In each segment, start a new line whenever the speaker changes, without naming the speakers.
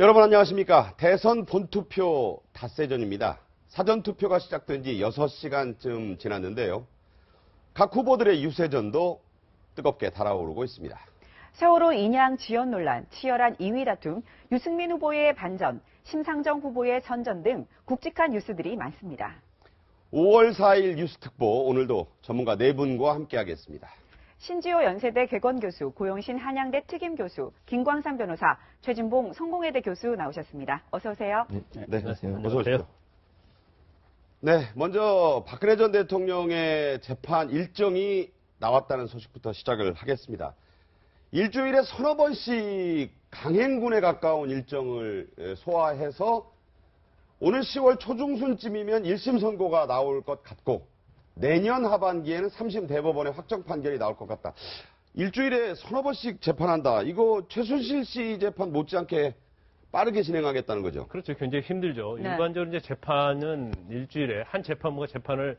여러분 안녕하십니까. 대선 본투표 닷새전입니다. 사전투표가 시작된 지 6시간쯤 지났는데요. 각 후보들의 유세전도 뜨겁게 달아오르고 있습니다.
세월호 인양 지연 논란, 치열한 2위 다툼, 유승민 후보의 반전, 심상정 후보의 선전 등 굵직한 뉴스들이 많습니다.
5월 4일 뉴스특보 오늘도 전문가 4분과 함께하겠습니다.
신지호 연세대 개건교수, 고용신 한양대 특임교수, 김광삼 변호사, 최진봉 성공회대 교수 나오셨습니다. 어서 오세요.
네,
안녕하세요.
어서 오십시오. 네, 먼저 박근혜 전 대통령의 재판 일정이 나왔다는 소식부터 시작을 하겠습니다. 일주일에 서너 번씩 강행군에 가까운 일정을 소화해서 오늘 10월 초중순쯤이면 1심 선고가 나올 것 같고 내년 하반기에는 3심 대법원의 확정 판결이 나올 것 같다. 일주일에 서너 번씩 재판한다. 이거 최순실 씨 재판 못지않게 빠르게 진행하겠다는 거죠.
그렇죠. 굉장히 힘들죠.
네.
일반적으로 이제 재판은 일주일에 한 재판부가 재판을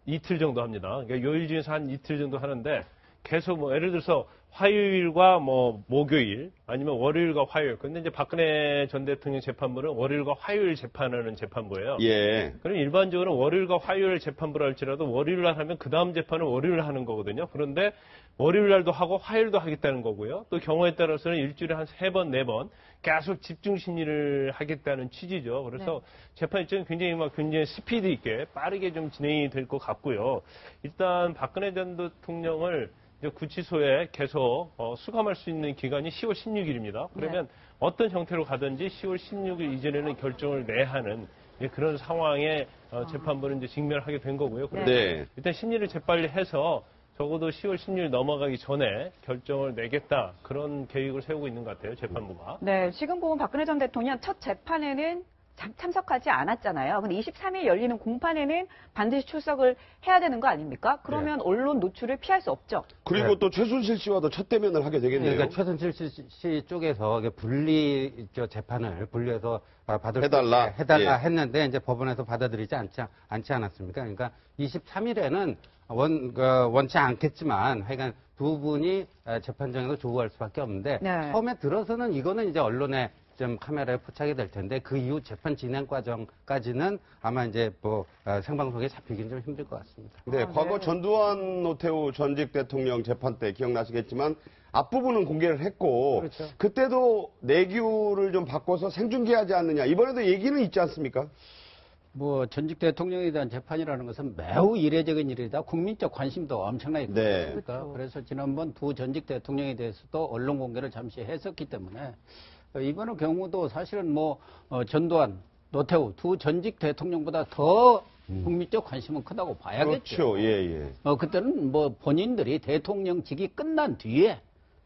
이틀 정도 합니다. 그러니까 요일 중에서 한 이틀 정도 하는데 계속 뭐 예를 들어서 화요일과 뭐 목요일 아니면 월요일과 화요일. 근데 이제 박근혜 전 대통령 재판부는 월요일과 화요일 재판하는 재판부예요.
예.
그럼 일반적으로 월요일과 화요일 재판부라 할지라도 월요일 날 하면 그 다음 재판은 월요일 하는 거거든요. 그런데 월요일 날도 하고 화요일도 하겠다는 거고요. 또 경우에 따라서는 일주일에 한 3번, 4번 계속 집중 심리를 하겠다는 취지죠. 그래서 재판 일정이 굉장히 스피드 있게 빠르게 좀 진행이 될 것 같고요. 일단 박근혜 전 대통령을 이제 구치소에 계속 수감할 수 있는 기간이 10월 16일입니다. 그러면 어떤 형태로 가든지 10월 16일 이전에는 결정을 내야 하는 그런 상황에 재판부는 이제 직면하게 된 거고요. 그래서 일단 심리를 재빨리 해서 적어도 10월 16일 넘어가기 전에 결정을 내겠다. 그런 계획을 세우고 있는 것 같아요. 재판부가.
네, 지금 보면 박근혜 전 대통령 첫 재판에는 참석하지 않았잖아요. 근데 23일 열리는 공판에는 반드시 출석을 해야 되는 거 아닙니까? 그러면 언론 노출을 피할 수 없죠.
그리고 또 최순실 씨와도 첫 대면을 하게 되겠네요.
그러니까 최순실 씨 쪽에서 재판을 분리해서
해달라
했는데 이제 법원에서 받아들이지 않지 않았습니까? 그러니까 23일에는 원치 않겠지만 하여간 두 분이 재판장에서 조우할 수밖에 없는데 처음에 들어서는 이거는 이제 언론에 좀 카메라에 포착이 될 텐데 그 이후 재판 진행 과정까지는 아마 이제 생방송에 잡히기는 좀 힘들 것 같습니다.
네, 과거 전두환 노태우 전직 대통령 재판 때 기억나시겠지만 앞부분은 공개를 했고
그렇죠.
그때도 내규를 좀 바꿔서 생중계하지 않느냐. 이번에도 얘기는 있지 않습니까?
전직 대통령에 대한 재판이라는 것은 매우 이례적인 일이다. 국민적 관심도 엄청나게 크니까. 그래서 지난번 두 전직 대통령에 대해서도 언론 공개를 잠시 했었기 때문에 이번 경우도 사실은 전두환, 노태우 두 전직 대통령보다 더 국민적 관심은 크다고 봐야겠죠.
그렇죠. 예.
그때는 본인들이 대통령직이 끝난 뒤에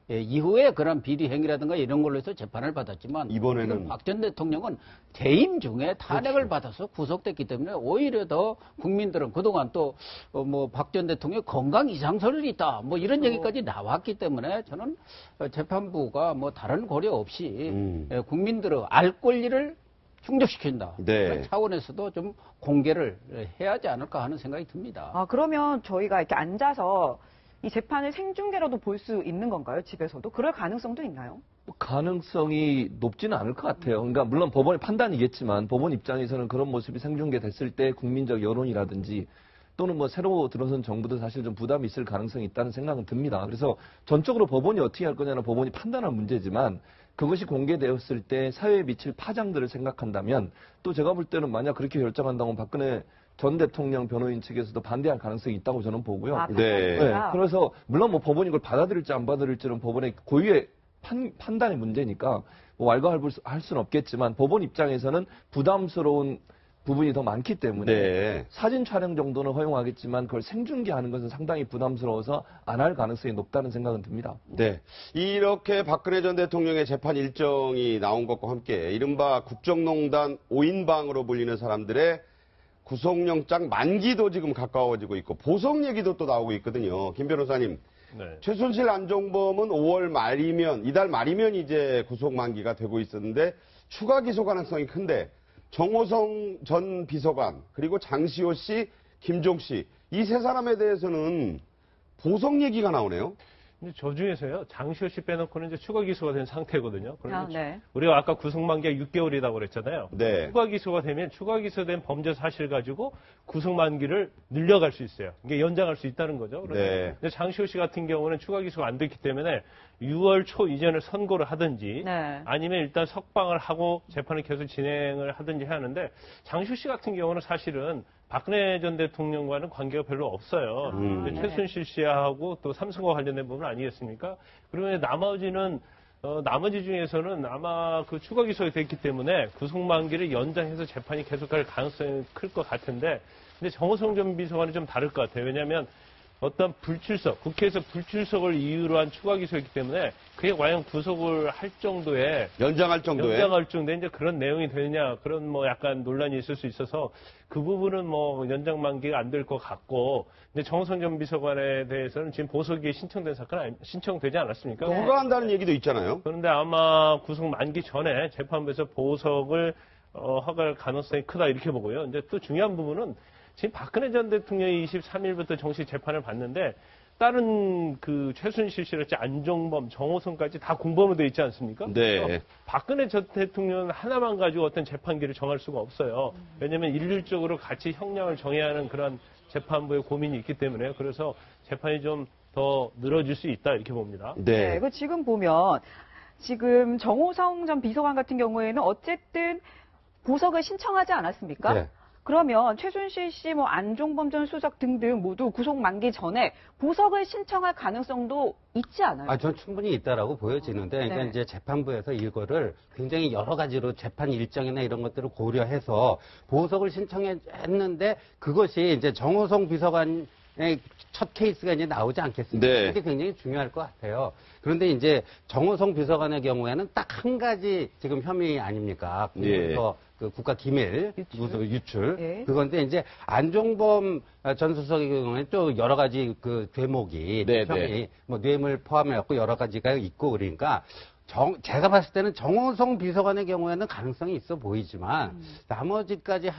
이후에 그런 비리 행위라든가 이런 걸로 해서 재판을 받았지만
이번에는
박 전 대통령은 재임 중에 탄핵을 받아서 구속됐기 때문에 오히려 더 국민들은 그동안 또 박 전 대통령 건강 이상설이 있다 이런 얘기까지 나왔기 때문에 저는 재판부가 다른 고려 없이 국민들의 알 권리를 충족시킨다. 그런 차원에서도 좀 공개를 해야 하지 않을까 하는 생각이 듭니다.
그러면 저희가 이렇게 앉아서 이 재판을 생중계로도 볼 수 있는 건가요? 집에서도? 그럴 가능성도 있나요?
가능성이 높지는 않을 것 같아요. 그러니까 물론 법원의 판단이겠지만 법원 입장에서는 그런 모습이 생중계됐을 때 국민적 여론이라든지 또는 새로 들어선 정부도 사실 좀 부담이 있을 가능성이 있다는 생각은 듭니다. 그래서 전적으로 법원이 어떻게 할 거냐는 법원이 판단할 문제지만 그것이 공개되었을 때 사회에 미칠 파장들을 생각한다면 또 제가 볼 때는 만약 그렇게 결정한다면 박근혜 전 대통령 변호인 측에서도 반대할 가능성이 있다고 저는 보고요. 그래서 물론 법원이 이걸 받아들일지 안 받아들일지는 법원의 고유의 판단의 문제니까 왈가왈부할 수는 없겠지만 법원 입장에서는 부담스러운 부분이 더 많기 때문에 사진 촬영 정도는 허용하겠지만 그걸 생중계하는 것은 상당히 부담스러워서 안 할 가능성이 높다는 생각은 듭니다.
네, 이렇게 박근혜 전 대통령의 재판 일정이 나온 것과 함께 이른바 국정농단 5인방으로 불리는 사람들의 구속영장 만기도 지금 가까워지고 있고 보석 얘기도 또 나오고 있거든요. 김 변호사님, 최순실 안종범은 5월 말이면 이달 말이면 이제 구속 만기가 되고 있었는데 추가 기소 가능성이 큰데 정호성 전 비서관 그리고 장시호 씨, 김종 씨 이 세 사람에 대해서는 보석 얘기가 나오네요.
근데 저 중에서요, 장시호 씨 빼놓고는 이제 추가 기소가 된 상태거든요. 그런데
네.
우리가 아까 구속만기가 6개월이라고 그랬잖아요.
네.
추가 기소가 되면 추가 기소된 범죄 사실 가지고 구속만기를 늘려갈 수 있어요. 이게 연장할 수 있다는 거죠. 그런데
네.
장시호 씨 같은 경우는 추가 기소가 안 됐기 때문에 6월 초 이전에 선고를 하든지
네.
아니면 일단 석방을 하고 재판을 계속 진행을 하든지 해야 하는데 장시호 씨 같은 경우는 사실은 박근혜 전 대통령과는 관계가 별로 없어요.
네.
최순실 씨하고 또 삼성과 관련된 부분 아니겠습니까? 그러면 나머지는 나머지 중에서는 아마 그 추가 기소가 됐기 때문에 구속만기를 연장해서 재판이 계속할 가능성이 클 것 같은데, 근데 정호성 전 비서관은 좀 다를 것 같아요. 왜냐하면 어떤 불출석, 국회에서 불출석을 이유로 한 추가 기소였기 때문에 그게 과연 구속을 할 정도의
연장할 정도의
연장할 정도의 이제 그런 내용이 되느냐, 그런 뭐 약간 논란이 있을 수 있어서 그 부분은 뭐 연장 만기가 안 될 것 같고, 근데 정호성 전 비서관에 대해서는 지금 보석이 신청된 사건 신청되지 않았습니까?
허가한다는 얘기도 있잖아요.
그런데 아마 구속 만기 전에 재판부에서 보석을 허가할 가능성이 크다 이렇게 보고요. 이제 또 중요한 부분은 지금 박근혜 전 대통령이 23일부터 정식 재판을 받는데 다른 그 최순실 씨랄지 안종범, 정호성까지 다 공범으로 돼 있지 않습니까?
네.
박근혜 전 대통령은 하나만 가지고 어떤 재판기를 정할 수가 없어요. 왜냐하면 일률적으로 같이 형량을 정해야 하는 그런 재판부의 고민이 있기 때문에, 그래서 재판이 좀 더 늘어질 수 있다 이렇게 봅니다.
네.
그 지금 보면 지금 정호성 전 비서관 같은 경우에는 어쨌든 보석을 신청하지 않았습니까?
네.
그러면 최순실 씨, 뭐 안종범 전 수석 등등 모두 구속 만기 전에 보석을 신청할 가능성도 있지 않아요?
전 충분히 있다라고 보여지는데, 그러니까
네.
이제 재판부에서 이거를 굉장히 여러 가지로 재판 일정이나 이런 것들을 고려해서 보석을 신청했는데 그것이 이제 정호성 비서관의 첫 케이스가 이제 나오지 않겠습니까?
네.
이게 굉장히 중요할 것 같아요. 그런데 이제 정호성 비서관의 경우에는 딱 한 가지 지금 혐의 아닙니까? 공문서 그 국가 기밀 유출.
예.
그건데 이제 안종범 전 수석의 경우에는 또 여러 가지 그 죄목이
네,
혐의,
네.
뭐 뇌물 포함해갖고 여러 가지가 있고 그러니까 제가 봤을 때는 정호성 비서관의 경우에는 가능성이 있어 보이지만 나머지까지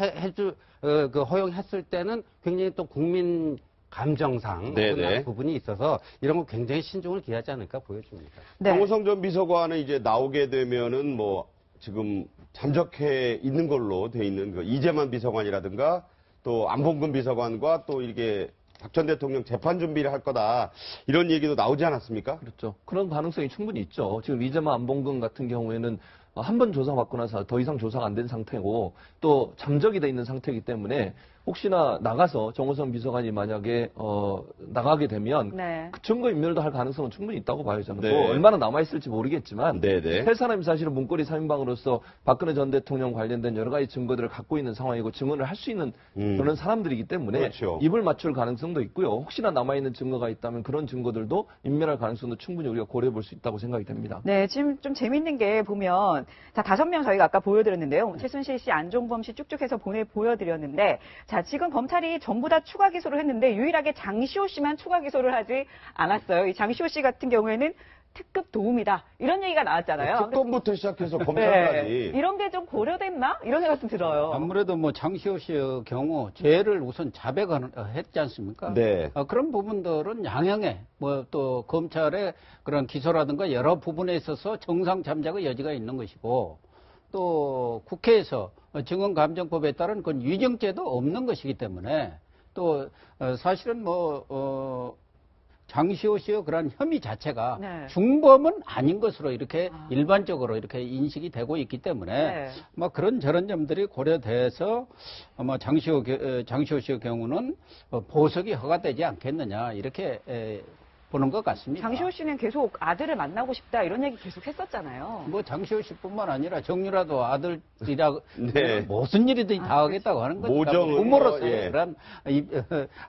그 허용했을 때는 굉장히 또 국민 감정상
네네.
어긋나는 부분이 있어서 이런 거 굉장히 신중을 기하지 않을까 보여집니다.
네.
정호성 전 비서관은 이제 나오게 되면은 뭐 지금 잠적해 있는 걸로 돼 있는 그 이재만 비서관이라든가 또 안봉근 비서관과 또 이게 박 전 대통령 재판 준비를 할 거다 이런 얘기도 나오지 않았습니까?
그렇죠. 그런 가능성이 충분히 있죠. 지금 이재만 안봉근 같은 경우에는 한 번 조사받고 나서 더 이상 조사가 안 된 상태고 또 잠적이 돼 있는 상태이기 때문에 혹시나 나가서 정호성 비서관이 만약에 나가게 되면
네.
그 증거 인멸도 할 가능성은 충분히 있다고 봐요. 저는
네.
또 얼마나 남아 있을지 모르겠지만
네네.
세 사람이 사실은 문고리 3인방으로서 박근혜 전 대통령 관련된 여러 가지 증거들을 갖고 있는 상황이고 증언을 할 수 있는 그런 사람들이기 때문에
그렇죠.
입을 맞출 가능성도 있고요. 혹시나 남아 있는 증거가 있다면 그런 증거들도 인멸할 가능성도 충분히 우리가 고려해 볼 수 있다고 생각이 됩니다.
네, 지금 좀 재밌는 게 보면, 자, 5명 저희가 아까 보여드렸는데요. 최순실 씨, 안종범 씨 쭉쭉해서 보여드렸는데, 자, 지금 검찰이 전부 다 추가 기소를 했는데, 유일하게 장시호 씨만 추가 기소를 하지 않았어요. 이 장시호 씨 같은 경우에는 특급 도움이다. 이런 얘기가 나왔잖아요.
특검부터 시작해서
네,
검찰까지.
이런 게 좀 고려됐나? 이런 생각도 들어요.
아무래도 뭐 장시호 씨의 경우 죄를 우선 자백했지 않습니까?
네.
그런 부분들은 양형에 뭐 또 검찰의 그런 기소라든가 여러 부분에 있어서 정상 잠적의 여지가 있는 것이고 또 국회에서 증언감정법에 따른 그건 위정죄도 없는 것이기 때문에 또 사실은 뭐 장시호 씨의 그런 혐의 자체가
네.
중범은 아닌 것으로 이렇게 일반적으로 이렇게 인식이 되고 있기 때문에
네.
뭐 그런 저런 점들이 고려돼서 아마 장시호 씨의 경우는 보석이 허가되지 않겠느냐 이렇게 보는 것 같습니다.
장시호 씨는 계속 아들을 만나고 싶다 이런 얘기 계속 했었잖아요.
뭐 장시호 씨뿐만 아니라 정유라도 아들이라
네.
무슨 일이든 다 하겠다고 하는 거니까
모정은
부모로서
뭐, 예.
그런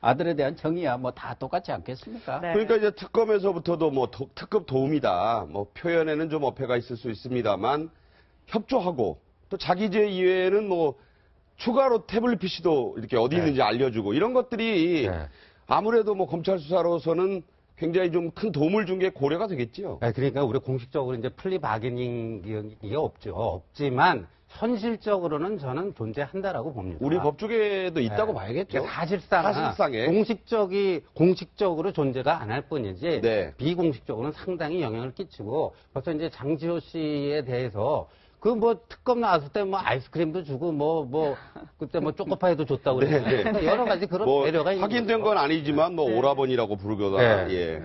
아들에 대한 정의야 뭐 다 똑같지 않겠습니까?
네.
그러니까 이제 특검에서부터도 뭐 특급 도움이다. 뭐 표현에는 좀 어폐가 있을 수 있습니다만 협조하고 또 자기 죄 이외에는 뭐 추가로 태블릿 PC도 이렇게 어디 있는지 알려주고 이런 것들이
네.
아무래도 뭐 검찰 수사로서는 굉장히 좀 큰 도움을 준 게 고려가 되겠지요.
그러니까 우리 공식적으로 이제 플리 바게닝이 없죠. 없지만 현실적으로는 저는 존재한다라고 봅니다.
우리 법조계도 있다고
네.
봐야겠죠.
사실상에 공식적으로 존재가 안 할 뿐이지
네.
비공식적으로는 상당히 영향을 끼치고 벌써 이제 장지호 씨에 대해서 그 뭐 특검 나왔을 때 뭐 아이스크림도 주고 그때 뭐 초코파이도 줬다고
네,
그랬는데
네.
그러니까 여러 가지 그런
뭐
배려가 있는
확인된
거죠.
건 아니지만 뭐
네.
오라버니라고 부르거나
네.
예.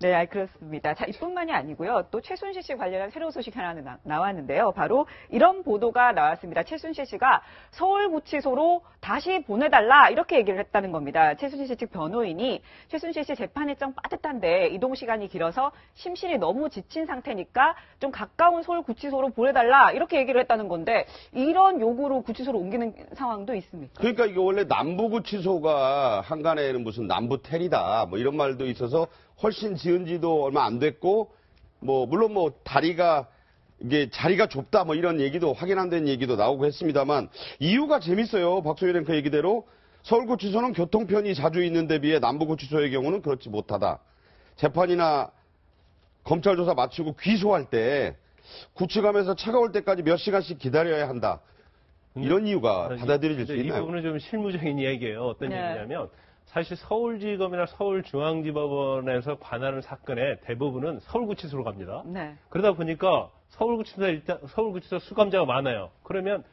네, 그렇습니다. 자, 이뿐만이 아니고요. 또 최순실 씨 관련한 새로운 소식 하나 나왔는데요. 바로 이런 보도가 나왔습니다. 최순실 씨가 서울구치소로 다시 보내달라 이렇게 얘기를 했다는 겁니다. 최순실 씨 측 변호인이 최순실 씨 재판 일정 빠듯한데 이동 시간이 길어서 심신이 너무 지친 상태니까 좀 가까운 서울구치소로 보내달라 이렇게 얘기를 했다는 건데 이런 요구로 구치소로 옮기는 상황도 있습니까?
그러니까 이게 원래 남부구치소가 한간에는 무슨 남부텔이다 뭐 이런 말도 있어서 훨씬 지은 지도 얼마 안 됐고 뭐 물론 뭐 다리가 이게 자리가 좁다 뭐 이런 얘기도 확인 안 된 얘기도 나오고 했습니다만 이유가 재밌어요. 박소연 앵커 얘기대로 서울구치소는 교통편이 자주 있는 데 비해 남부구치소의 경우는 그렇지 못하다. 재판이나 검찰 조사 마치고 귀소할 때 구치감에서 차가 올 때까지 몇 시간씩 기다려야 한다. 이런 이유가 받아들여질 수
이
있나요?
부분은 좀 실무적인 이야기예요. 어떤
네.
얘기냐면 사실 서울지검이나 서울중앙지법원에서 관하는 사건의 대부분은 서울구치소로 갑니다.
네.
그러다 보니까 서울구치소 수감자가 많아요. 그러면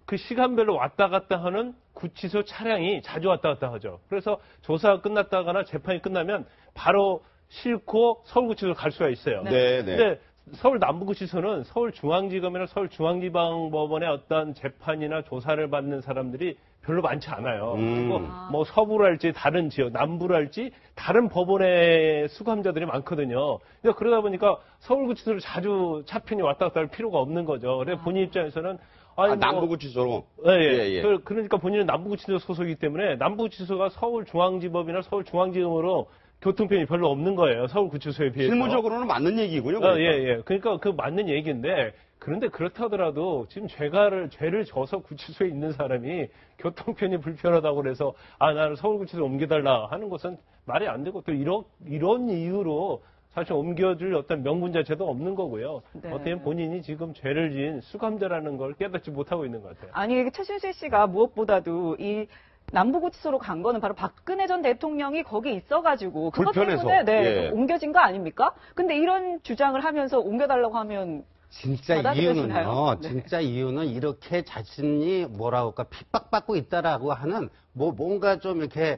그 시간별로 왔다 갔다 하는 구치소 차량이 자주 왔다 갔다 하죠. 그래서 조사가 끝났다거나 재판이 끝나면 바로 싣고 서울구치소로 갈 수가 있어요.
네, 네.
근데 서울 남부구치소는 서울중앙지검이나 서울중앙지방법원의 어떤 재판이나 조사를 받는 사람들이 별로 많지 않아요. 그리고 뭐 서부로 할지 다른 지역, 남부로 할지 다른 법원의 수감자들이 많거든요. 그러니까 그러다 보니까 서울구치소를 자주 차편이 왔다 갔다 할 필요가 없는 거죠. 그래서 본인 입장에서는 아니,
남부구치소로?
예. 그러니까 본인은 남부구치소 소속이기 때문에 남부구치소가 서울중앙지법이나 서울중앙지검으로 교통편이 별로 없는 거예요. 서울구치소에 비해서.
실무적으로는 맞는 얘기군요. 그러니까.
예. 그러니까 그 맞는 얘기인데 그런데 그렇다 하더라도 지금 죄를 져서 구치소에 있는 사람이 교통편이 불편하다고 그래서 나는 서울구치소 옮겨달라 하는 것은 말이 안 되고 또 이런 이유로 사실 옮겨줄 어떤 명분 자체도 없는 거고요.
네.
어떻게 보면 본인이 지금 죄를 지은 수감자라는 걸 깨닫지 못하고 있는 것 같아요.
아니, 최순실 씨가 무엇보다도 이 남부구치소로 간 거는 바로 박근혜 전 대통령이 거기 있어가지고 그것
불편해서.
때문에
예.
옮겨진 거 아닙니까? 근데 이런 주장을 하면서 옮겨달라고 하면
진짜
받아들여지나요?
이유는요.
네.
진짜 이유는 이렇게 자신이 뭐라고 할까 핍박받고 있다라고 하는 뭔가 좀 이렇게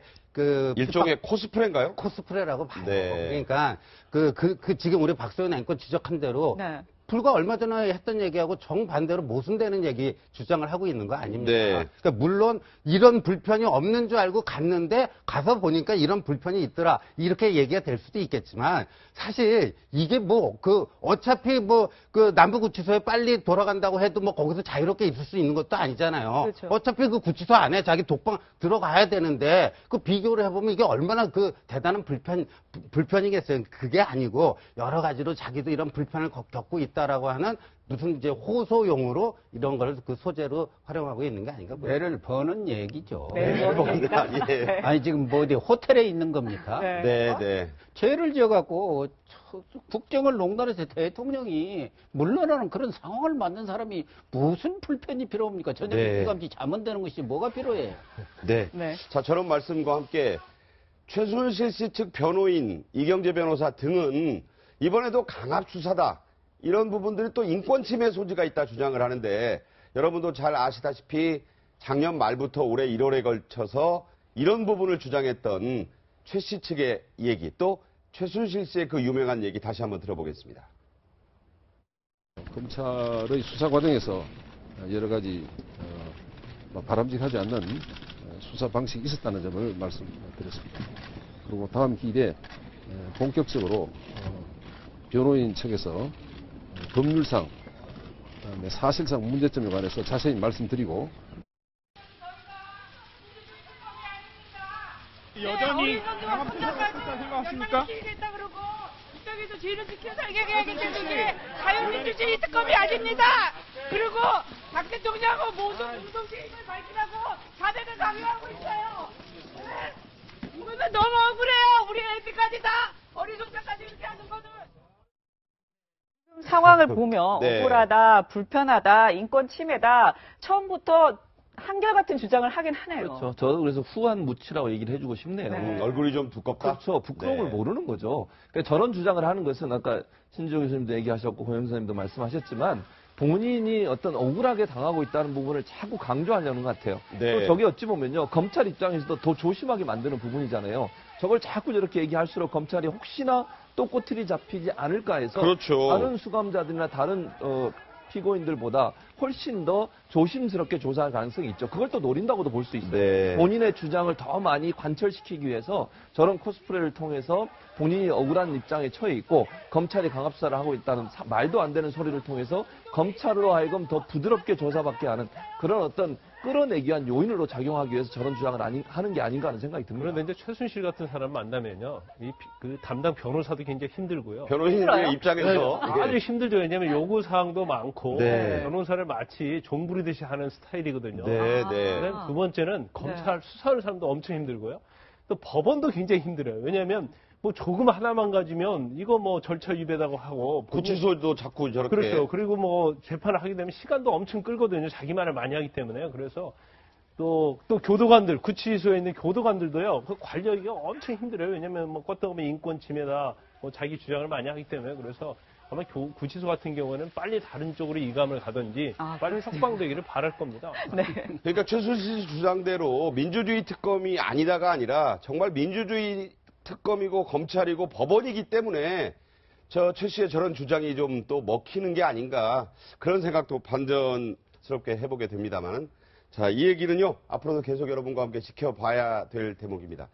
일종의 코스프레인가요?
코스프레라고 봐요.
네.
그러니까 지금 우리 박소연 앵커 지적한 대로
네.
불과 얼마 전에 했던 얘기하고 정반대로 모순되는 얘기 주장을 하고 있는 거 아닙니까?
네.
그러니까 물론 이런 불편이 없는 줄 알고 갔는데 가서 보니까 이런 불편이 있더라. 이렇게 얘기가 될 수도 있겠지만 사실 이게 어차피 남부구치소에 빨리 돌아간다고 해도 거기서 자유롭게 있을 수 있는 것도 아니잖아요.
그렇죠.
어차피 그 구치소 안에 자기 독방 들어가야 되는데 그 비교를 해보면 이게 얼마나 대단한 불편이겠어요. 그게 아니고 여러 가지로 자기도 이런 불편을 겪고 있다라고 하는 무슨 이제 호소용으로 이런 걸 그 소재로 활용하고 있는 게 아닌가 보여요.
매를 버는 얘기죠.
네,
봅니다. 예.
아니 지금 어디 호텔에 있는 겁니까?
네.
네.
죄를 지어갖고 국정을 농단해서 대통령이 물러나는 그런 상황을 만든 사람이 무슨 불편이 필요합니까? 저녁에
네.
피감지 자문되는 것이 뭐가 필요해요?
네.
네.
자, 저런 말씀과 함께 최순실 씨 측 변호인 이경재 변호사 등은 이번에도 강압 수사다. 이런 부분들이 또 인권 침해 소지가 있다 주장을 하는데 여러분도 잘 아시다시피 작년 말부터 올해 1월에 걸쳐서 이런 부분을 주장했던 최 씨 측의 얘기 또 최순실 씨의 그 유명한 얘기 다시 한번 들어보겠습니다.
검찰의 수사 과정에서 여러 가지 바람직하지 않는 수사 방식이 있었다는 점을 말씀드렸습니다. 그리고 다음 기일에 본격적으로 변호인 측에서 법률상, 사실상 문제점에 관해서 자세히 말씀드리고
여전히 강압 수사가 있었다 생각하십니까? 그러고 이쪽에서 죄를 지켜 살게 해야기 때문에 자유민주주의 특검이 아닙니다. 그리고 박 대통령하고 모든 공동체임을 밝히라고 자대를 강요하고 있어요. 이거는 너무 억울해요. 우리 애들까지 다 어린 손자까지 이렇게 하는 거는
상황을 보면
네.
억울하다, 불편하다, 인권 침해다 처음부터 한결같은 주장을 하긴 하네요.
그렇죠. 저도 그래서 후한 무치라고 얘기를 해주고 싶네요.
네.
얼굴이 좀 두껍다.
그렇죠. 부끄러움을
네.
모르는 거죠. 그러니까 저런 주장을 하는 것은 아까 신지호 교수님도 얘기하셨고 고영 선생님도 말씀하셨지만 본인이 어떤 억울하게 당하고 있다는 부분을 자꾸 강조하려는 것 같아요.
네.
또 저게 어찌 보면요. 검찰 입장에서도 더 조심하게 만드는 부분이잖아요. 저걸 자꾸 저렇게 얘기할수록 검찰이 혹시나 또 꼬투리 잡히지 않을까 해서
그렇죠.
다른 수감자들이나 다른 피고인들보다 훨씬 더 조심스럽게 조사할 가능성이 있죠. 그걸 또 노린다고도 볼 수 있어요.
네.
본인의 주장을 더 많이 관철시키기 위해서 저런 코스프레를 통해서 본인이 억울한 입장에 처해 있고 검찰이 강압수사를 하고 있다는 말도 안 되는 소리를 통해서 검찰로 하여금 더 부드럽게 조사받게 하는 그런 어떤 끌어내기 위한 요인으로 작용하기 위해서 저런 주장을 하는 게 아닌가 하는 생각이 듭니다.
그런데 이제 최순실 같은 사람 만나면요, 그 담당 변호사도 굉장히 힘들고요.
변호인의 입장에서
네, 아주 힘들죠. 왜냐하면 요구 사항도 많고
네.
변호사를 마치 종 부리듯이 하는 스타일이거든요.
네, 네.
그다음에 두 번째는 검찰 수사를 사람도 엄청 힘들고요. 또 법원도 굉장히 힘들어요. 왜냐하면 뭐 조금 하나만 가지면 이거 뭐 절차 위배다고 하고
구치소도 자꾸 저렇게.
그렇죠. 그리고 뭐 재판을 하게 되면 시간도 엄청 끌거든요. 자기 말을 많이 하기 때문에. 그래서 또 교도관들, 구치소에 있는 교도관들도요. 그 관리하기가 엄청 힘들어요. 왜냐면 뭐 껐다보면 인권 침해다, 뭐 자기 주장을 많이 하기 때문에. 그래서 아마 구치소 같은 경우에는 빨리 다른 쪽으로 이감을 가든지 빨리 석방되기를 바랄 겁니다.
네.
그러니까 최순실 주장대로 민주주의 특검이 아니다가 아니라 정말 민주주의 특검이고 검찰이고 법원이기 때문에 최 씨의 저런 주장이 좀 또 먹히는 게 아닌가 그런 생각도 반전스럽게 해보게 됩니다만 자, 이 얘기는요 앞으로도 계속 여러분과 함께 지켜봐야 될 대목입니다.